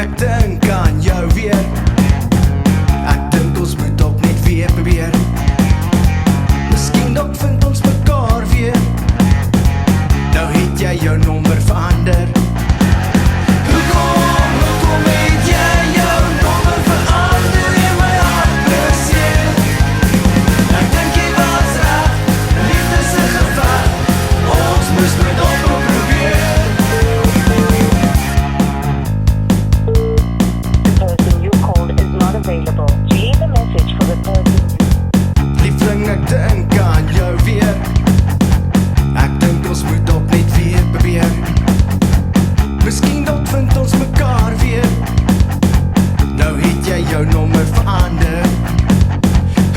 ek dink aan jou weer. Ek dink ons moet ook net weer probeer. Miskien ook vind ons mekaar weer. Nou het jy jou nommer verander. Hoekom het jy jou nommer verander en my hart beseer? Ek dink jy was reg, liefde se gevaar. Ons moes met oproep probeer. Available. To leave a message for the person. Liefling, ek dink aan jou weer. Ek dink ons moet op net weer probeer. Miskien dalk vind ons mekaar weer. Nou het jy jou nommer verander.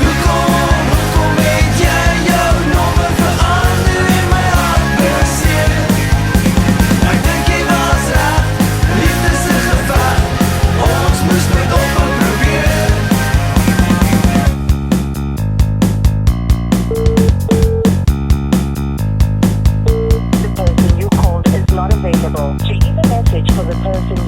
Hoekom het jy jou nommer verander en my hart beseer? Ek dink jy was reg, liefde se gevaar. Ons moes met oproep probeer. The person you called is not available. To leave a message for the person